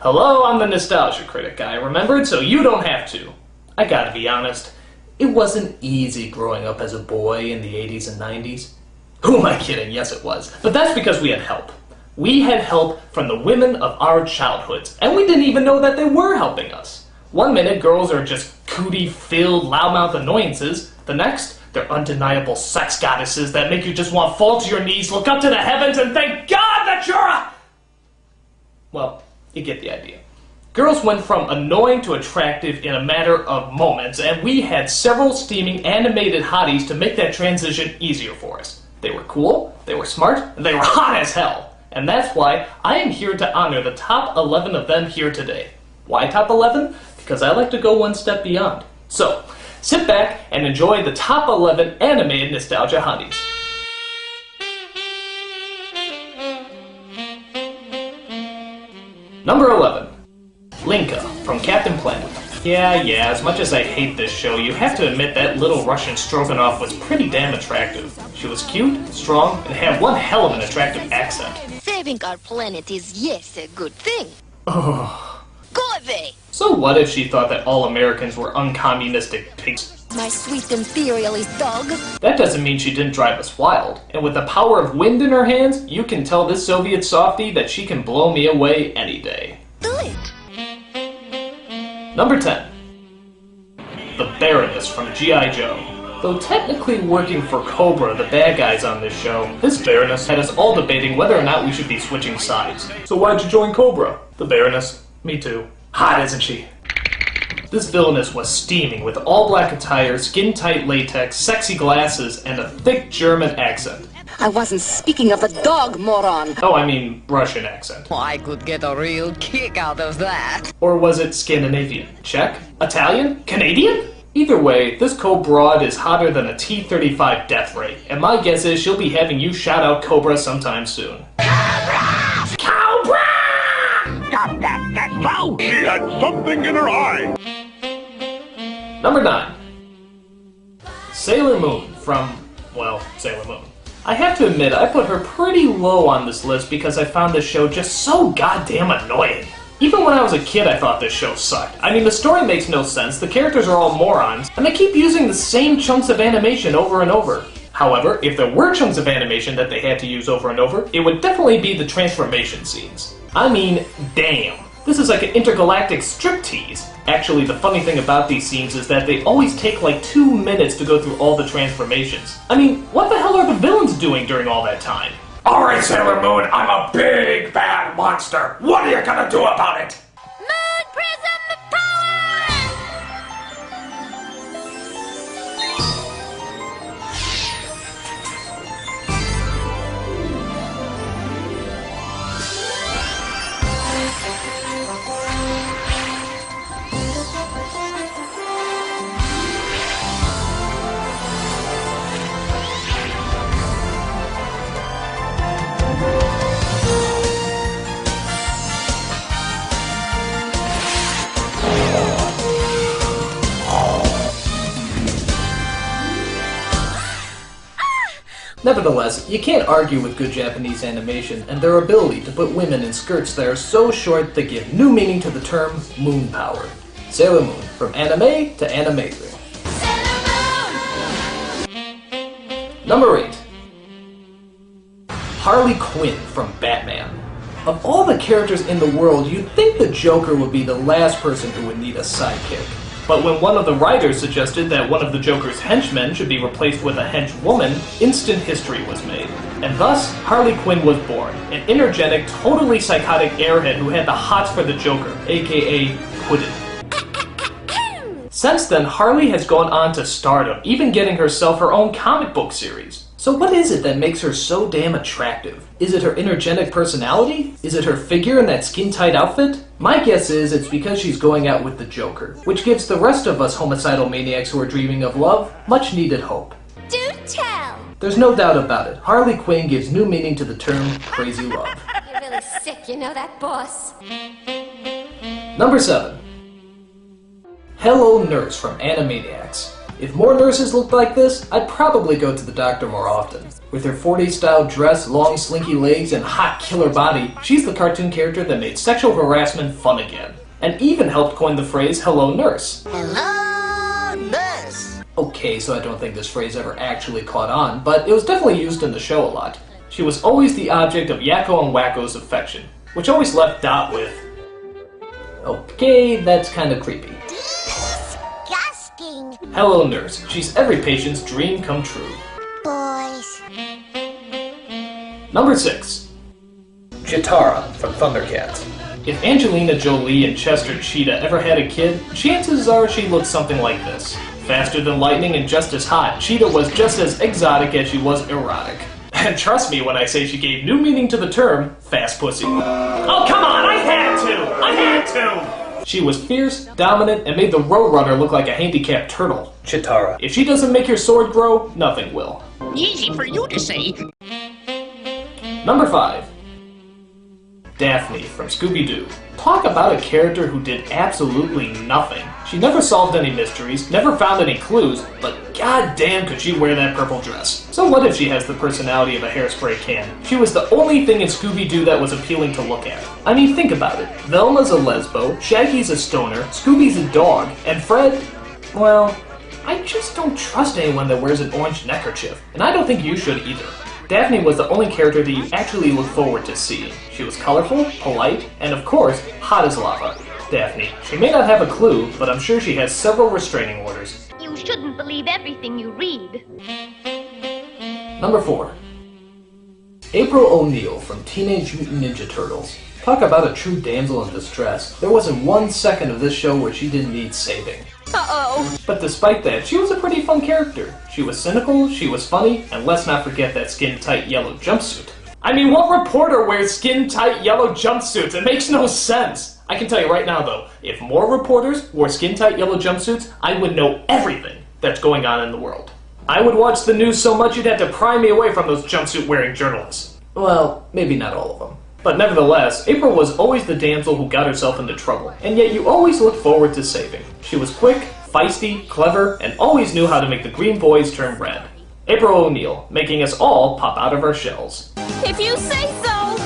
Hello, I'm the Nostalgia Critic. I remembered so you don't have to. I gotta be honest, it wasn't easy growing up as a boy in the 80s and 90s. Who am I kidding? Yes, it was. But that's because we had help. We had help from the women of our childhoods, and we didn't even know that they were helping us. One minute, girls are just cootie-filled, loudmouth annoyances. The next, they're undeniable sex goddesses that make you just want to fall to your knees, look up to the heavens, and thank God that you're a... Well, you get the idea. Girls went from annoying to attractive in a matter of moments, and we had several steaming animated hotties to make that transition easier for us. They were cool, they were smart, and they were hot as hell. And that's why I am here to honor the top 11 of them here today. Why top 11? Because I like to go one step beyond. So, sit back and enjoy the top 11 animated nostalgia hotties. Number 11. Linka from Captain Planet. Yeah, as much as I hate this show, you have to admit that little Russian Stroganoff was pretty damn attractive. She was cute, strong, and had one hell of an attractive accent. Saving our planet is, yes, a good thing. Oh. Go away! So what if she thought that all Americans were uncommunistic pigs? My sweet imperialist dog. That doesn't mean she didn't drive us wild. And with the power of wind in her hands, you can tell this Soviet softie that she can blow me away any day. Do it! Number 10. The Baroness from G.I. Joe. Though technically working for Cobra, the bad guys on this show, this Baroness had us all debating whether or not we should be switching sides. So why'd you join Cobra? The Baroness. Me too. Hot, isn't she? This villainess was steaming with all black attire, skin-tight latex, sexy glasses, and a thick German accent. I wasn't speaking of the dog, moron! Oh, I mean Russian accent. I could get a real kick out of that. Or was it Scandinavian? Czech? Italian? Canadian? Either way, this co-broad is hotter than a T-35 death ray, and my guess is she'll be having you shout out Cobra sometime soon. Cobra! Cobra! Stop that! That's loud! She had something in her eye! Number 9. Sailor Moon from, well, Sailor Moon. I have to admit, I put her pretty low on this list because I found this show just so goddamn annoying. Even when I was a kid, I thought this show sucked. I mean, the story makes no sense, the characters are all morons, and they keep using the same chunks of animation over and over. However, if there were chunks of animation that they had to use over and over, it would definitely be the transformation scenes. I mean, damn. This is like an intergalactic striptease. Actually, the funny thing about these scenes is that they always take like 2 minutes to go through all the transformations. I mean, what the hell are the villains doing during all that time? Alright, Sailor Moon, I'm a big bad monster. What are you gonna do about it? Moon Prism power! Nevertheless, you can't argue with good Japanese animation and their ability to put women in skirts that are so short they give new meaning to the term moon power. Sailor Moon, from anime to animated. Number 8. Harley Quinn from Batman. Of all the characters in the world, you'd think the Joker would be the last person who would need a sidekick. But when one of the writers suggested that one of the Joker's henchmen should be replaced with a henchwoman, instant history was made. And thus, Harley Quinn was born, an energetic, totally psychotic airhead who had the hots for the Joker, aka Puddin'. Since then, Harley has gone on to stardom, even getting herself her own comic book series. So what is it that makes her so damn attractive? Is it her energetic personality? Is it her figure in that skin-tight outfit? My guess is it's because she's going out with the Joker, which gives the rest of us homicidal maniacs who are dreaming of love much needed hope. Do tell! There's no doubt about it. Harley Quinn gives new meaning to the term crazy love. You're really sick, you know that, boss? Number 7. Hello Nurse from Animaniacs. If more nurses looked like this, I'd probably go to the doctor more often. With her 40s style dress, long slinky legs, and hot killer body, she's the cartoon character that made sexual harassment fun again. And even helped coin the phrase, "Hello Nurse." Hello, nurse. Okay, so I don't think this phrase ever actually caught on, but it was definitely used in the show a lot. She was always the object of Yakko and Wacko's affection, which always left Dot with, okay, that's kinda creepy. Disgusting. Hello Nurse, she's every patient's dream come true. Boys. Number 6. Chitara from Thundercats. If Angelina Jolie and Chester Cheetah ever had a kid, chances are she looked something like this. Faster than lightning and just as hot, Cheetah was just as exotic as she was erotic. And trust me when I say she gave new meaning to the term, fast pussy. Oh, come on, I had to! She was fierce, dominant, and made the Roadrunner look like a handicapped turtle. Chitara. If she doesn't make your sword grow, nothing will. Easy for you to say. Number 5. Daphne from Scooby-Doo. Talk about a character who did absolutely nothing. She never solved any mysteries, never found any clues, but goddamn could she wear that purple dress. So what if she has the personality of a hairspray can? She was the only thing in Scooby-Doo that was appealing to look at. I mean, think about it. Velma's a lesbo, Shaggy's a stoner, Scooby's a dog, and Fred, well, I just don't trust anyone that wears an orange neckerchief, and I don't think you should either. Daphne was the only character that you actually look forward to seeing. She was colorful, polite, and of course, hot as lava. Daphne. She may not have a clue, but I'm sure she has several restraining orders. You shouldn't believe everything you read. Number 4. April O'Neil from Teenage Mutant Ninja Turtles. Talk about a true damsel in distress. There wasn't 1 second of this show where she didn't need saving. Uh-oh. But despite that, she was a pretty fun character. She was cynical, she was funny, and let's not forget that skin-tight yellow jumpsuit. I mean, what reporter wears skin-tight yellow jumpsuits? It makes no sense. I can tell you right now, though, if more reporters wore skin-tight yellow jumpsuits, I would know everything that's going on in the world. I would watch the news so much you'd have to pry me away from those jumpsuit-wearing journalists. Well, maybe not all of them. But nevertheless, April was always the damsel who got herself into trouble, and yet you always looked forward to saving. She was quick, feisty, clever, and always knew how to make the green boys turn red. April O'Neil, making us all pop out of our shells. If you say so.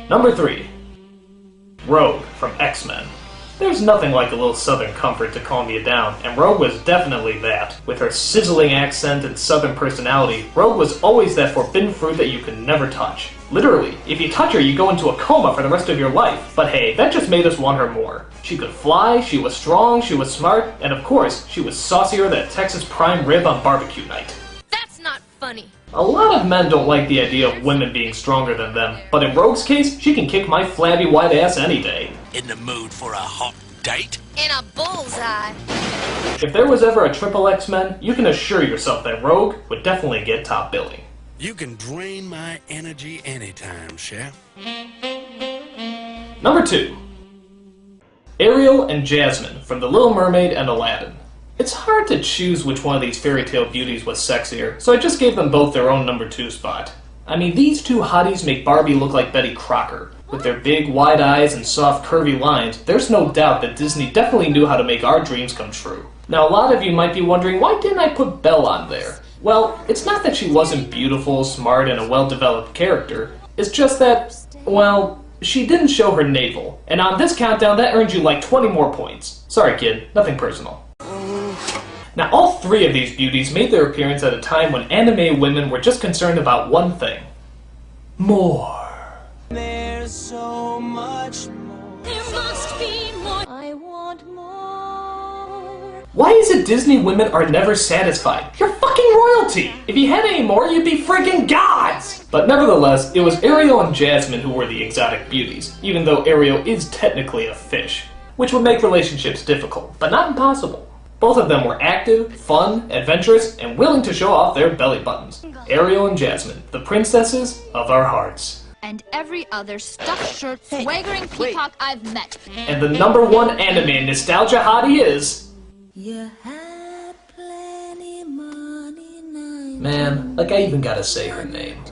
Number 3. Rogue from X-Men. There's nothing like a little southern comfort to calm you down, and Rogue was definitely that. With her sizzling accent and southern personality, Rogue was always that forbidden fruit that you could never touch. Literally, if you touch her, you go into a coma for the rest of your life. But hey, that just made us want her more. She could fly, she was strong, she was smart, and of course, she was saucier than Texas prime rib on barbecue night. That's not funny. A lot of men don't like the idea of women being stronger than them, but in Rogue's case, she can kick my flabby white ass any day. In the mood for a hot date? In a bullseye. If there was ever a triple X-Men, you can assure yourself that Rogue would definitely get top billing. You can drain my energy anytime, Chef. Number 2. Ariel and Jasmine from The Little Mermaid and Aladdin. It's hard to choose which one of these fairy tale beauties was sexier, so I just gave them both their own number 2 spot. I mean, these two hotties make Barbie look like Betty Crocker. With their big, wide eyes and soft, curvy lines, there's no doubt that Disney definitely knew how to make our dreams come true. Now, a lot of you might be wondering, why didn't I put Belle on there? Well, it's not that she wasn't beautiful, smart, and a well-developed character. It's just that, well, she didn't show her navel. And on this countdown, that earned you like 20 more points. Sorry, kid, nothing personal. Now, all 3 of these beauties made their appearance at a time when anime women were just concerned about one thing. More. There's so much more. There must be more. I want more. Why is it Disney women are never satisfied? You're fucking royalty! If you had any more, you'd be freaking gods! But nevertheless, it was Ariel and Jasmine who were the exotic beauties, even though Ariel is technically a fish, which would make relationships difficult, but not impossible. Both of them were active, fun, adventurous, and willing to show off their belly buttons. Ariel and Jasmine, the princesses of our hearts. And every other stuffed shirt swaggering peacock I've met. And the number 1 anime nostalgia hottie is... You had plenty money now. Man, like I even gotta say her name.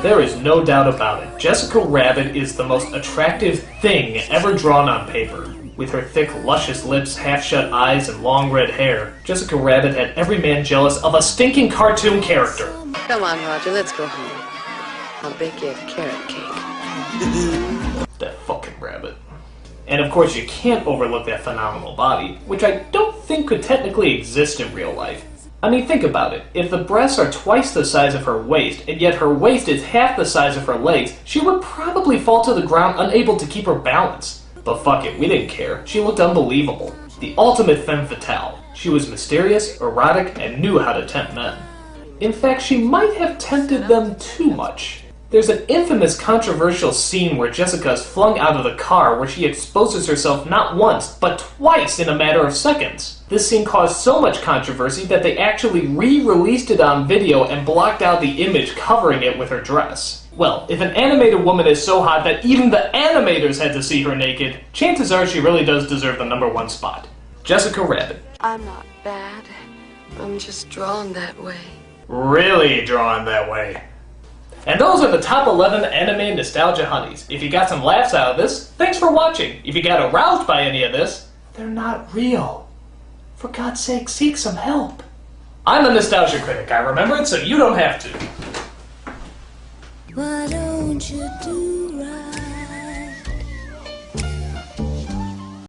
There is no doubt about it. Jessica Rabbit is the most attractive thing ever drawn on paper. With her thick, luscious lips, half-shut eyes, and long red hair, Jessica Rabbit had every man jealous of a stinking cartoon character. Come on, Roger, let's go home. I'll bake you a carrot cake. That fucking rabbit. And of course you can't overlook that phenomenal body, which I don't think could technically exist in real life. I mean, think about it. If the breasts are twice the size of her waist, and yet her waist is half the size of her legs, she would probably fall to the ground unable to keep her balance. But fuck it, we didn't care. She looked unbelievable. The ultimate femme fatale. She was mysterious, erotic, and knew how to tempt men. In fact, she might have tempted them too much. There's an infamous controversial scene where Jessica is flung out of the car where she exposes herself not once, but twice in a matter of seconds. This scene caused so much controversy that they actually re-released it on video and blocked out the image covering it with her dress. Well, if an animated woman is so hot that even the animators had to see her naked, chances are she really does deserve the #1 spot. Jessica Rabbit. I'm not bad. I'm just drawn that way. Really drawn that way. And those are the top 11 anime nostalgia honeys. If you got some laughs out of this, thanks for watching. If you got aroused by any of this, they're not real. For God's sake, seek some help. I'm a nostalgia critic. I remember it so you don't have to. Why don't you do right?